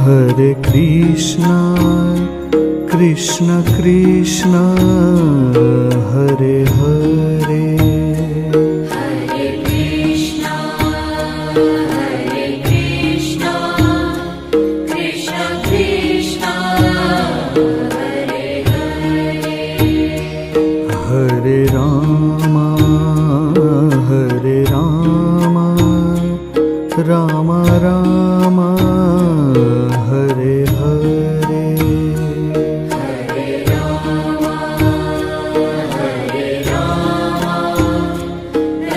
Hare Krishna, Krishna Krishna, Hare Hare. Hare Krishna, Krishna Krishna, Hare Hare. Hare Rama, Rama Rama, Hare Hare. Hare Rama,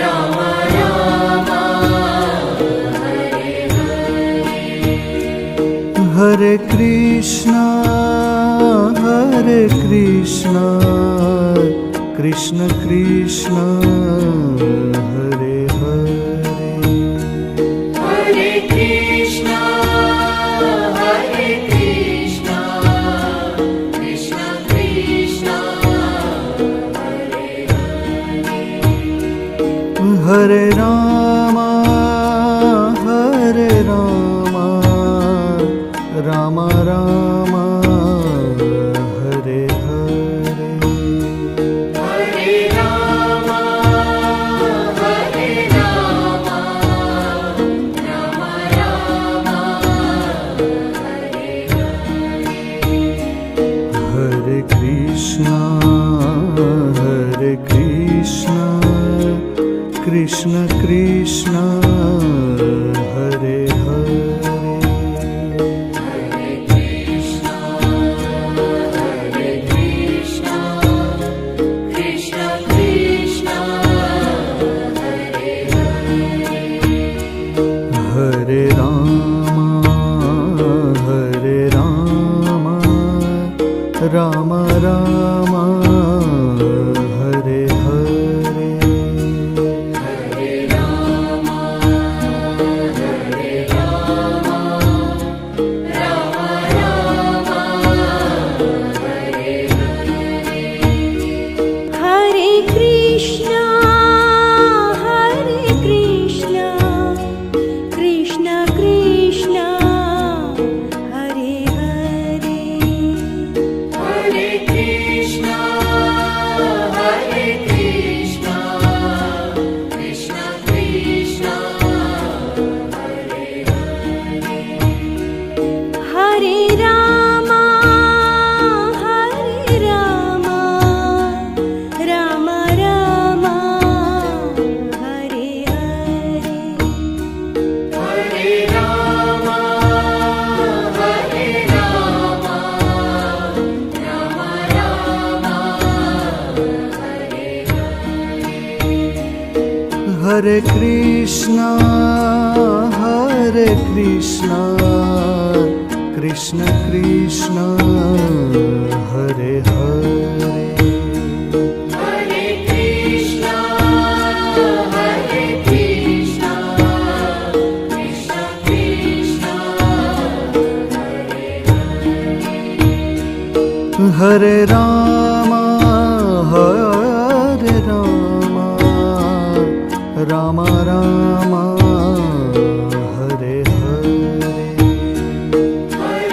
Rama Rama, Hare Hare. Hare Krishna, Krishna Krishna, Hare Hare. Hare Krishna, Krishna Krishna, Hare Hare. Hare Rama, Rama Rama, Hare Hare. Hare Rama, Rama Rama, Hare Hare. Hare Krishna, Krishna Krishna, Hare Hare. Hare Krishna, Krishna Krishna, Hare Hare. Hare Rama, Rama Rama, Hare Hare. Hare Rama, Rama Rama, Hare Hare. Hare Krishna, Krishna Krishna, Hare Hare. Hare Krishna, Krishna Krishna, Hare Hare. Hare Rama, Rama Rama, Hare Hare. Hare Rama, Rama Rama, Hare Hare. Hare Krishna, Krishna Krishna, Hare Hare. Hare Krishna, Krishna Krishna, Hare Hare. Hare Rama, Rama Rama, Hare Hare. Hare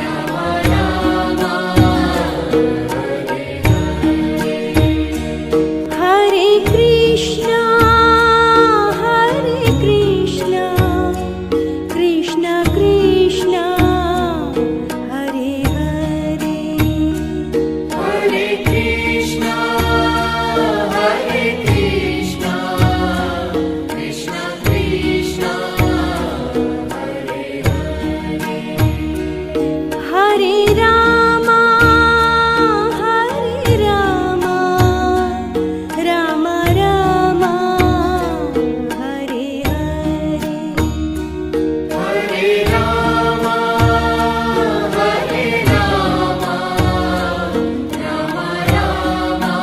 Rama, Rama Rama, Hare Hare. Hare Krishna, Krishna Krishna, Hare Hare. Hare Krishna, Krishna Krishna, Hare Hare. Hare Rama, Rama Rama, Hare Hare. Hare Rama, Rama Rama,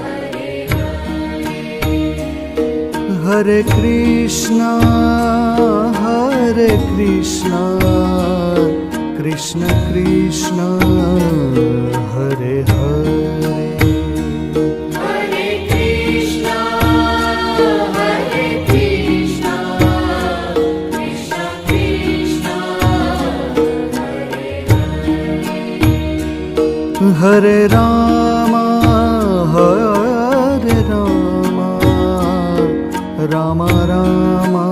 Hare Hare. Hare Krishna, Krishna Krishna, Hare Hare. Hare Hare Rama, Hare Rama, Rama Rama,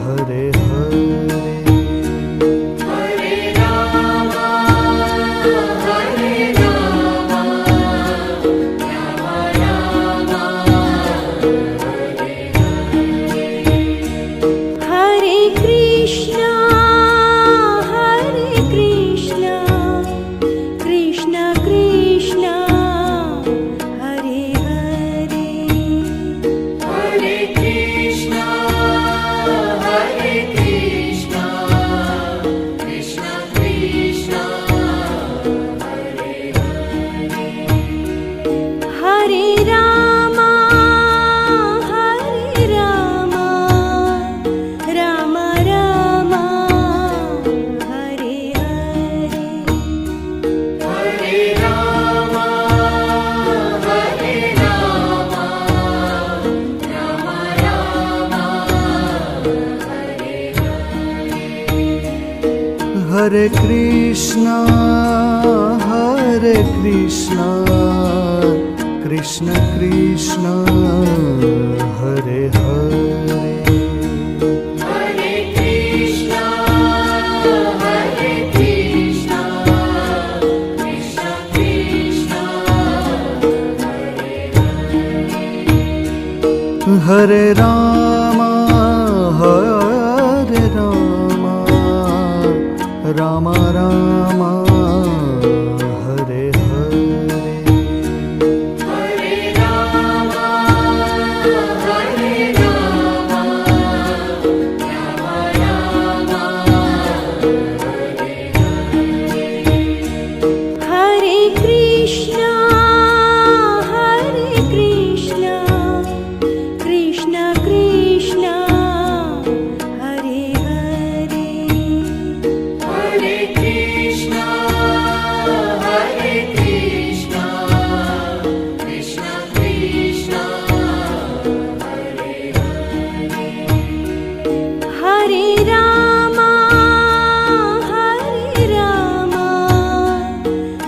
Hare Hare. Hare Rama, Hare Rama, Rama Rama, Hare Krishna, Krishna Krishna, Hare Hare. Hare Krishna, Krishna Krishna, Hare Hare Rama, Rama Rama, Hare Hare. Hare Rama, Rama Rama, Hare Krishna, Krishna Krishna, Hare Hare. Hare Krishna, Krishna Krishna, Hare Rama, Rama Rama, Hare Hare. Hare Rama, Rama Rama, Hare Krishna, Krishna Krishna, Hare Hare. Hare Krishna, Krishna Krishna, Hare Rama,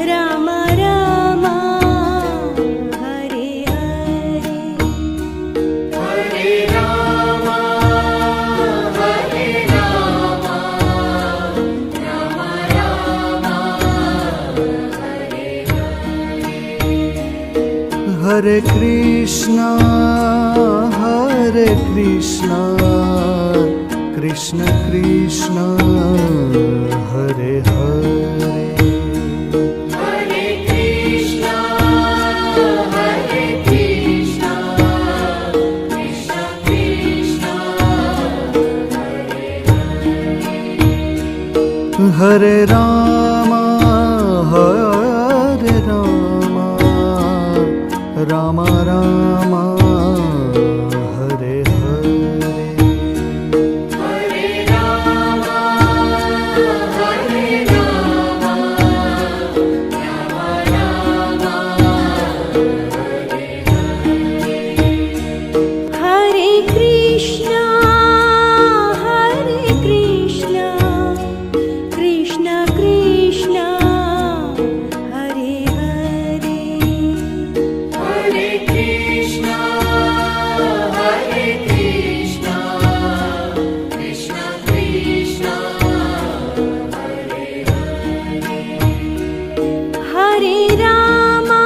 Rama Rama, Hare Hare. Hare Rama, Rama Rama, Hare Krishna, Krishna Krishna, Hare Hare. Hare Krishna, Krishna Krishna, Hare Rama, Rama Rama, Hare Hare. Hare Rama, Rama Rama, Hare Krishna, Krishna Krishna, Hare Hare. Hare Krishna, Krishna Krishna, Hare Rama,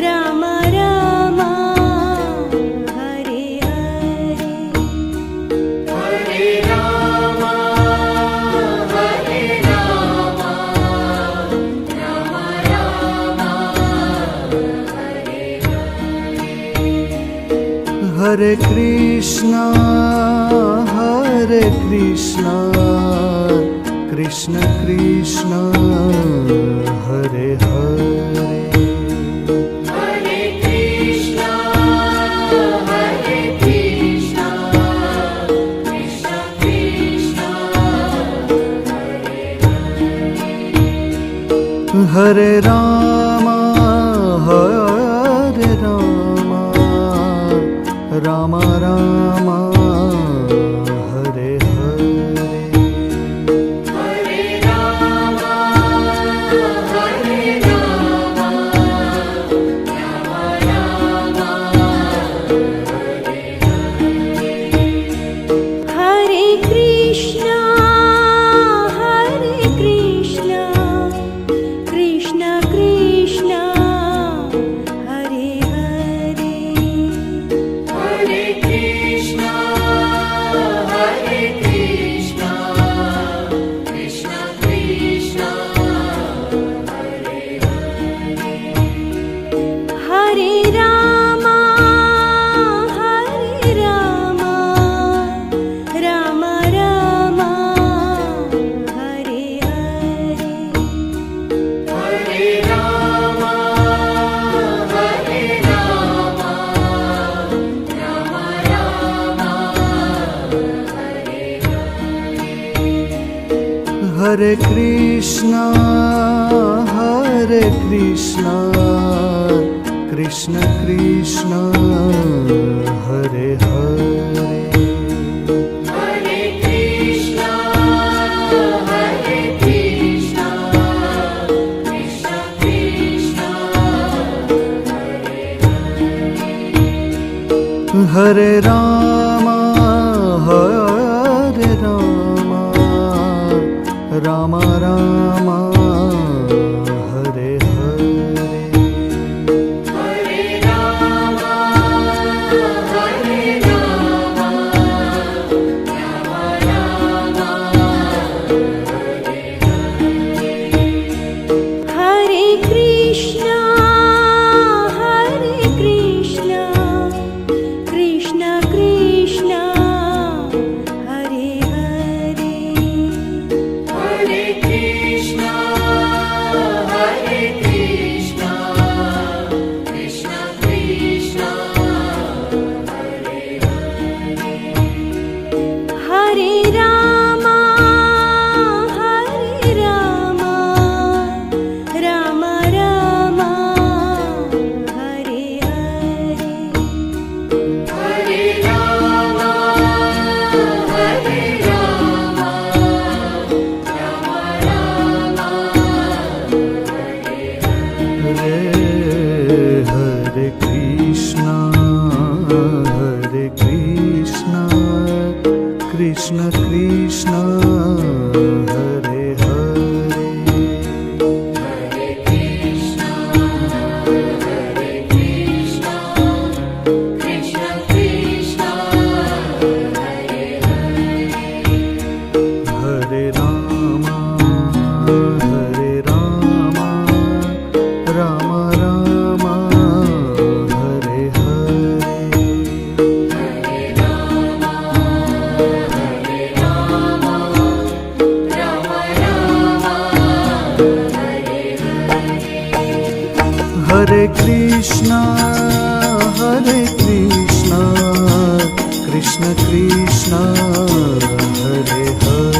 Rama Rama, Hare Hare. Hare Rama, Rama Rama, Hare Krishna, Krishna Krishna, Hare Hare. Hare Krishna, Krishna Krishna, Hare Rama, Rama Rama, Hare Hare. Hare Hare Krishna, Hare Krishna, Krishna Krishna, Hare Hare. Hare Krishna, Hare Krishna, Krishna Krishna, Hare Rama, Hare Rama, Rama Rama, Hare Hare. Hare Rama, Hare Rama, Rama Rama, Hare Krishna, Hare Krishna, Krishna Krishna, Hare Hare. Hare Krishna, Hare Krishna, Krishna Krishna, Hare Rama, Hare Rama, Rama Rama, Hare Hare. Hare Rama, Hare Rama, Rama Rama, Hare Krishna, Hare Krishna, Krishna Krishna, Hare Hare. Hare Krishna, Hare Krishna, Krishna Krishna, Hare Hare Rama, Hare Rama, Rama Rama, Hare Hare. Hare Krishna, Hare Krishna, Krishna Krishna, Hare Hare.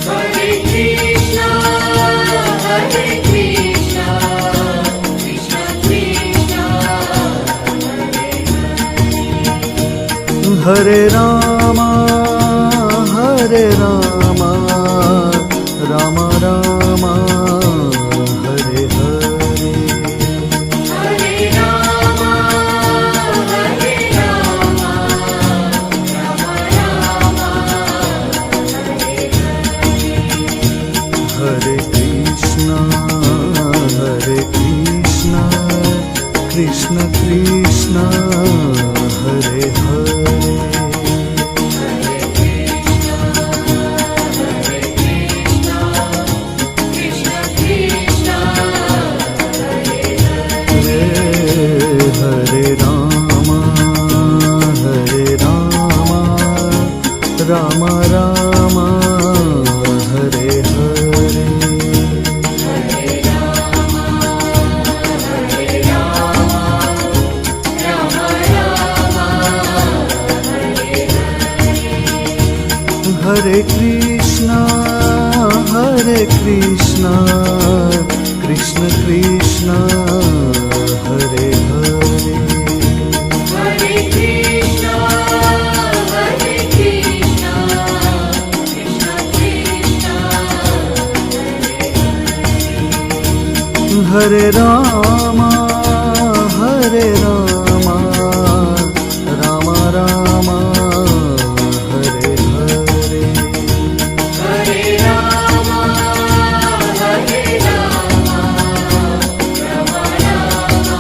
Hare Krishna, Hare Krishna, Krishna Krishna, Hare Rama, Hare Rama, Rama Rama, Hare Hare. Hare Rama, Hare Rama, Rama Rama, Hare Krishna, Hare Krishna, Krishna Krishna, Hare Hare. Krishna Krishna, Hare Rama, Hare Rama, Rama Rama, Hare Hare. Hare Krishna, Hare Krishna, Krishna Krishna, Hare Hare. Hare Krishna, Hare Krishna, Krishna Krishna, Hare Rama, Hare Rama, Rama Rama, Hare Hare. Hare Rama, Hare Rama, Rama Rama,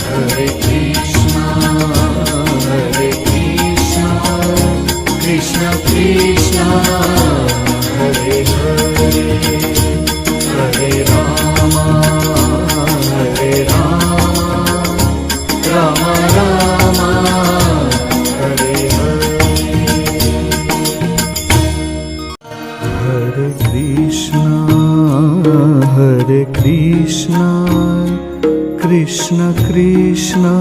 Hare Krishna, Hare Krishna, Krishna Krishna, Hare Hare. Hare Rama, Hare Rama, Rama Rama, Hare Hare. Hare Krishna, Hare Krishna, Krishna Krishna,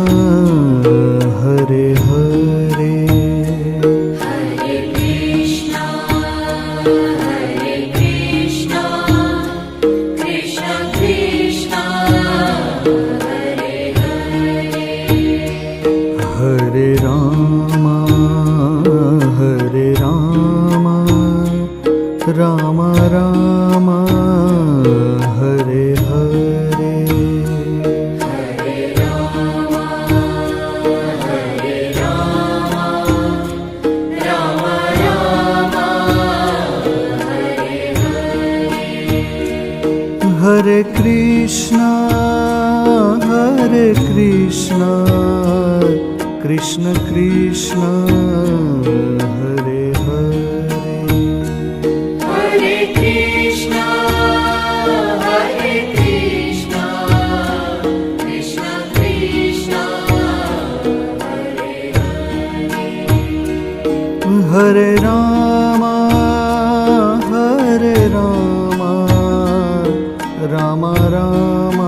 Hare Hare. Hare Ram Ram Hare Hare Hare Krishna Krishna Krishna Hare Hare Hare Krishna, Hare Krishna, Krishna Krishna, Hare Hare Ram Hare Ram Ram Ram